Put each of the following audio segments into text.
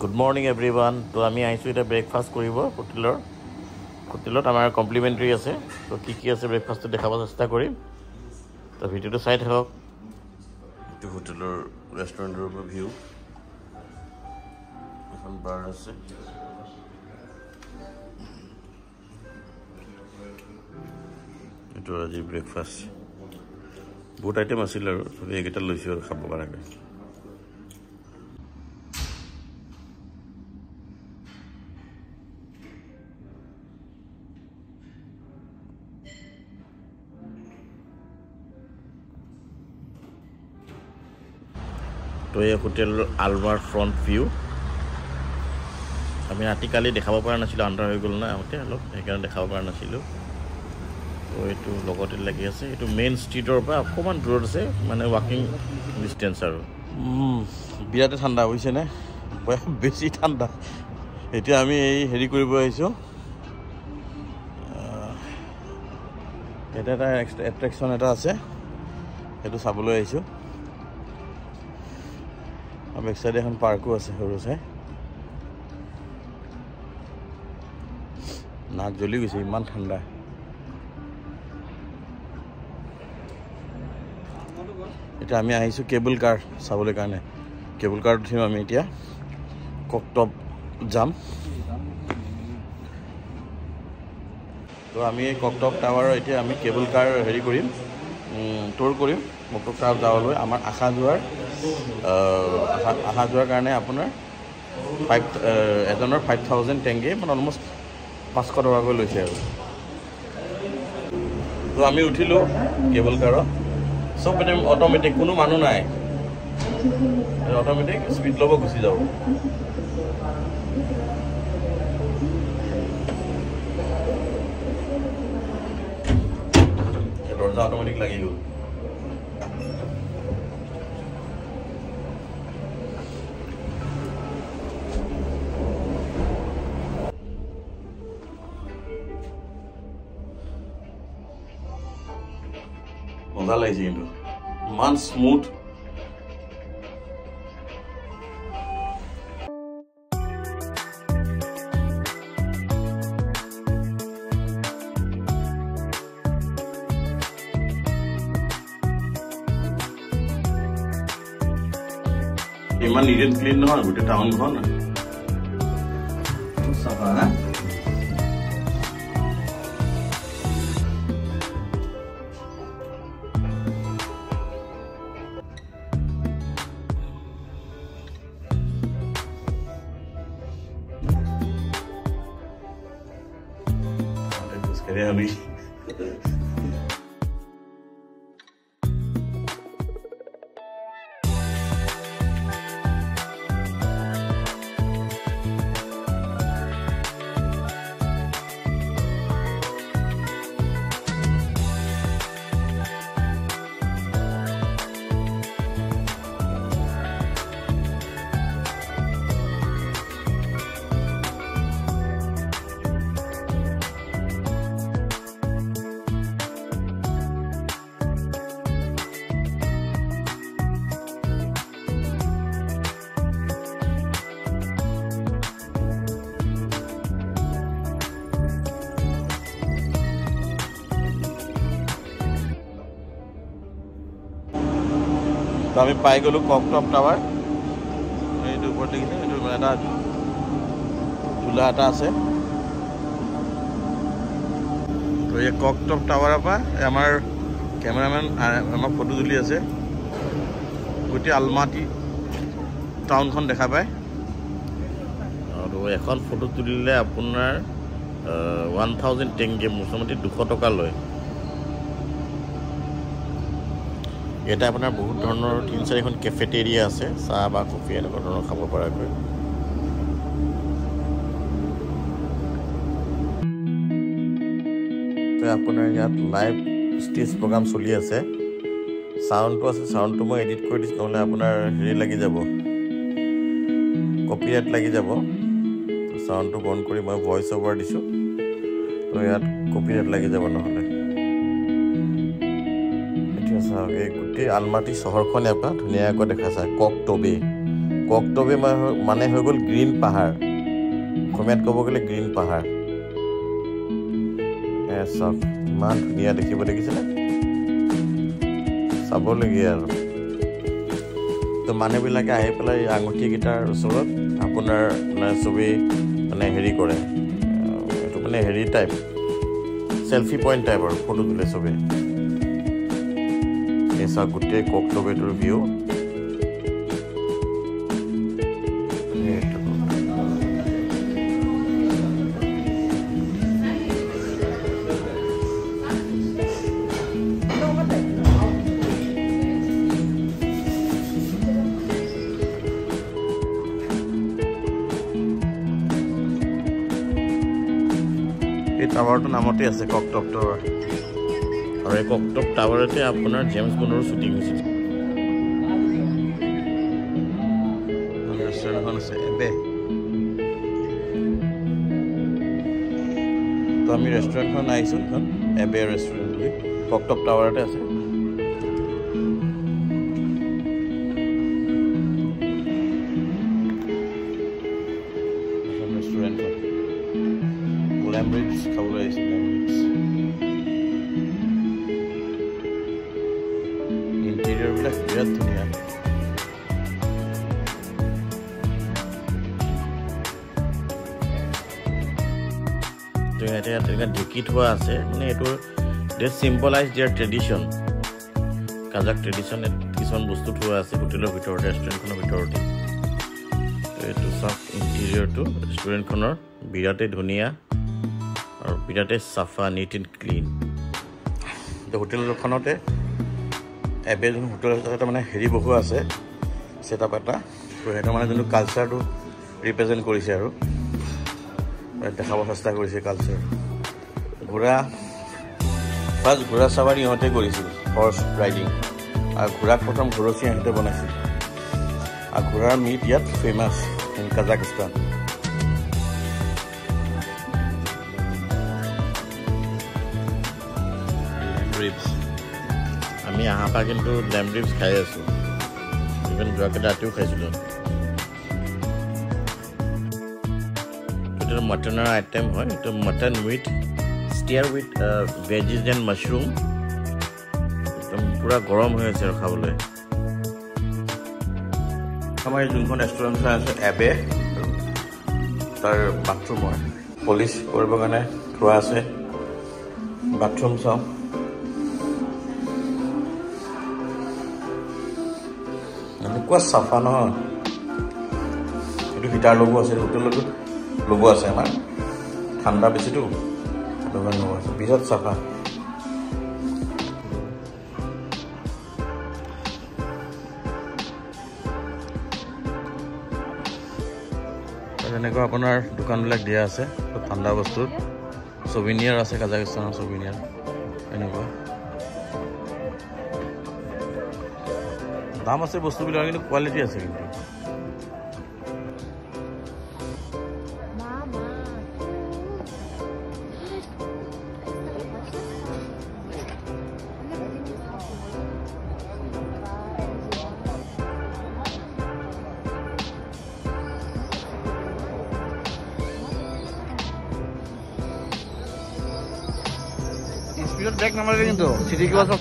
Good morning everyone. তো আমি আইছো এটা ব্ৰেকফাস্ট কৰিব হোটেলত আমাৰ কমপ্লিমেন্টাৰী আছে তো কি আছে ব্ৰেকফাস্টটো দেখাব চেষ্টা কৰিম তো ভিডিওটো চাই থাকক এইটো হোটেলৰ ৰেষ্টুৰেণ্টৰ ভিউ এখন বাৰ আছে এইটো আজি ব্ৰেকফাস্ট বহুত আইটেম আছিল আৰু এইকেইটা লৈছো আৰু খাব কাৰণে তো এই হোটেল আলমাৰ ফ্ৰন্ট ভিউ আমি ৰাতিকালি দেখাব পৰা নাছিলোঁ আন্ধাৰ হৈ গ'ল না আগতে অলপ সেইকাৰণে দেখাব পৰা নাছিলোঁ তো এইটো লগতে লাগি আছে এইটো মেইন ষ্ট্ৰীটৰ পৰা অকণমান দূৰত আছে মানে ৱাকিং ডিষ্টেঞ্চ আৰু বিৰাটে ঠাণ্ডা হৈছেনে বেছি ঠাণ্ডা এতিয়া আমি এই হেৰি কৰিব আহিছোঁ এটা এট্ৰেকশ্যন এটা আছে সেইটো চাবলৈ আহিছোঁ বেক সাইডে এখন পাৰ্কো আছে সৰু চাই নাক জ্বলি গৈছে ইমান ঠাণ্ডা এটা আমি আহিছোঁ কেবল কাৰ চাবলৈ কাৰণে কেবল কাৰ উঠিম আমি এতিয়া ককটপ যাম তো আমি এই ককটপ টাৱাৰৰ এতিয়া আমি কেবল কাৰ হেৰি কৰিম টুৰ কৰিম ককটপ টাৱাৰ যাবলৈ আমাৰ আশা যোৱাৰ কাৰণে আপোনাৰ এজনৰ 5,000 টেংগে মানে অলমষ্ট 500 টকাকৈ লৈছে আৰু তো আমি উঠিলোঁ কেবল কাৰত চব মানে অট'মেটিক কোনো মানুহ নাই অট'মেটিক স্পীড ল'ব গুচি যাব দৰ্জা অট'মেটিক লাগি গ'ল মজা লাগিছে কিন্তু ইমান স্মুথ ইমান নিট এণ্ড ক্লিন নহয় গোটেই টাউনখন চাফা না আমি তো আমি পাই গ'লোঁ ককটপ টাৱাৰ এইটো ওপৰত দেখিছে এইটো এটা ঝুলা এটা আছে তো এই ককটপ টাৱাৰৰ পৰা আমাৰ কেমেৰামেন আমাক ফটো তুলি আছে গোটেই আলমাটি টাউনখন দেখা পায় আৰু এখন ফটো তুলিলে আপোনাৰ 1,000 টেংগে মোটামুটি 200 টকা লয় এটা আপোনাৰ বহুত ধৰণৰ 3-4খন কেফেটেৰিয়া আছে চাহ বা কফি এনেকুৱা ধৰণৰ খাব পৰাকৈ তো আপোনাৰ ইয়াত লাইভ ষ্টেজ প্ৰগ্ৰাম চলি আছে সাউণ্ডটো আছে সাউণ্ডটো মই এডিট কৰি দিছোঁ নহ'লে আপোনাৰ হেৰি লাগি যাব কপিৰাইট লাগি যাব তো সাউণ্ডটো বন্ধ কৰি মই ভইচ অভাৰ দিছোঁ তো ইয়াত কপিৰাইট লাগি যাব নহ'লে গোটেই আলমাটি চহৰখনে আপোনাৰ ধুনীয়াকৈ দেখা যায় ককটবে মানে হৈ গ'ল গ্ৰীণ পাহাৰ অসমীয়াত ক'ব গ'লে গ্ৰীণ পাহাৰ চাওক ইমান ধুনীয়া দেখিব দেখিছেনে চাবলগীয়া আৰু তো মানুহবিলাকে আহি পেলাই আঙুঠিকেইটাৰ ওচৰত আপোনাৰ মানে চবেই মানে হেৰি কৰে এইটো মানে হেৰি টাইপ সেলফি পইণ্ট টাইপ আৰু ফটো তোলে চবেই এই চাওক গোটেই ককটবেটোৰ ভিউ এই টাৱাৰটোৰ নামতে আছে ককটপ টাৱাৰ আৰু এই ককটপ টাৱাৰতে আপোনাৰ জেমছ বণ্ডৰ শ্বুটিং হৈছিল ৰেষ্টুৰেণ্ট এখন আছে এবে তো আমি ৰেষ্টুৰেণ্টখন আহিছোঁ এখন এবে ৰেষ্টুৰেণ্ট বুলি ককটপ টাৱাৰতে আছে ৰেষ্টুৰেণ্টখন ল্যাম্ব-ৰিবছ খাবলৈ আহিছোঁ ল্যাম্ব-ৰিবছ ইণ্টেৰিয়ৰবিলাক বিৰাট ধুনীয়া তো ইয়াতে তেনেকৈ ঢেঁকী থোৱা আছে মানে এইটো দে চিম্বলাইজ দিয়াৰ ট্ৰেডিশ্যন কাজাক ট্ৰেডিশ্যন কিছুমান বস্তু থোৱা আছে হোটেলৰ ভিতৰতে ৰেষ্টুৰেণ্টখনৰ ভিতৰতে এইটো চাওক ইণ্টেৰিয়ৰটো ৰেষ্টুৰেণ্টখনৰ বিৰাটেই ধুনীয়া আৰু বিৰাটেই চাফা নিট এণ্ড ক্লিন হোটেলখনতে এবে যোন হোটেল এটা মানে হেৰি বহুৱা আছে ছেটআপ এটা তো সেইটো মানে যোনটো কালচাৰটো ৰিপ্ৰেজেণ্ট কৰিছে আৰু দেখাব চেষ্টা কৰিছে কালচাৰ ফাৰ্ষ্ট ঘোঁৰা চাৱাৰী ইহঁতে কৰিছিল হৰ্চ ৰাইডিং আৰু ঘোঁৰাক প্ৰথম ঘৰচীয়া ইহঁতে বনাইছিল আৰু ঘোঁৰাৰ মিট ইয়াত ফেমাছ ইন কাজাকিস্তান ল্যাম্ব-ৰিবছ আমি আহাৰ পৰা কিন্তু ল্যাম্ব-ৰিবছ খাই আছোঁ ইভেন যোৱাকৈ ৰাতিও খাইছিলোঁ এইটো মটনৰ আইটেম হয় এইটো মটন উইথ ষ্টিয়াৰ উইথ ভেজিজ এণ্ড মাছৰুম একদম পূৰা গৰম হৈ আছে আৰু খাবলৈ আমাৰ যোনখন ৰেষ্টুৰেণ্ট আছে এবে তাৰ বাথৰুম হয় পলিচ কৰিবৰ কাৰণে থোৱা আছে বাথৰুম চাওঁ এনেকুৱা চাফা নহয় এইটো হিটাৰ লগোৱা আছে হোটেলত লগোৱা আছে আমাৰ ঠাণ্ডা বেছিতো লগোৱা আছে বিৰাট চাফা এনেকুৱা আপোনাৰ দোকানবিলাক দিয়া আছে ঠাণ্ডা বস্তুৰ ছুভিনিয়াৰ আছে কাজাকিস্তানৰ ছুভিনিয়াৰ এনেকুৱা দাম আছে বস্তুবিলাক কিন্তু কোৱালিটি আছে কিন্তু স্পিডত ব্ৰেক নামাৰিলে কিন্তু চিটি কিবা চব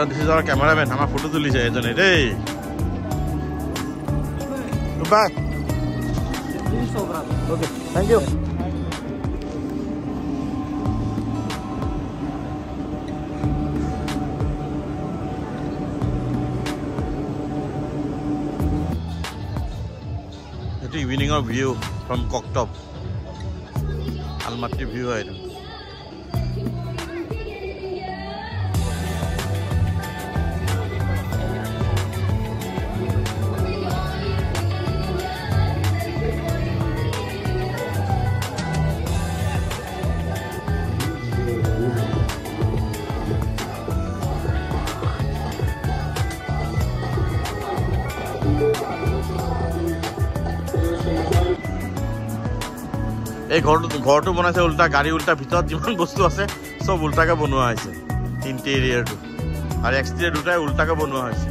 দিছ ইজ আৱাৰ কেমেৰামেন আমাৰ ফটো তুলিছে এজনে দেই বাই ওকে থেংক ইউ এইটো ইভিনিঙৰ ভিউ ফ্ৰম ককটপ আলমাটিৰ ভিউ হয় এইটো এই ঘৰটো বনাইছে উল্টা গাড়ী উল্টা ভিতৰত যিমান বস্তু আছে চব উল্টাকে বনোৱা হৈছে ইণ্টেৰিয়াৰটো আৰু এক্সটেৰিয়াৰ দুটাই উল্টাকে বনোৱা হৈছে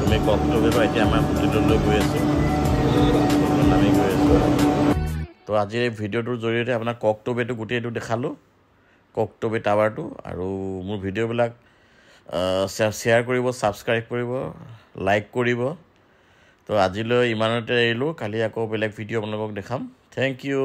আমি ককটপে পৰা এতিয়া আমাৰ হোটেললৈ গৈ আছোঁ আমি গৈ আছোঁ তো আজিৰ এই ভিডিঅ'টোৰ জৰিয়তে আপোনাক ককটপেটো গোটেইটো দেখালোঁ ককটপে টাৱাৰটো আৰু মোৰ ভিডিঅ'বিলাক শ্বেয়াৰ কৰিব ছাবস্ক্ৰাইব কৰিব লাইক কৰিব তো আজিলৈ ইমানতে এৰিলোঁ কালি আকৌ বেলেগ ভিডিঅ' আপোনালোকক দেখাম থেংক ইউ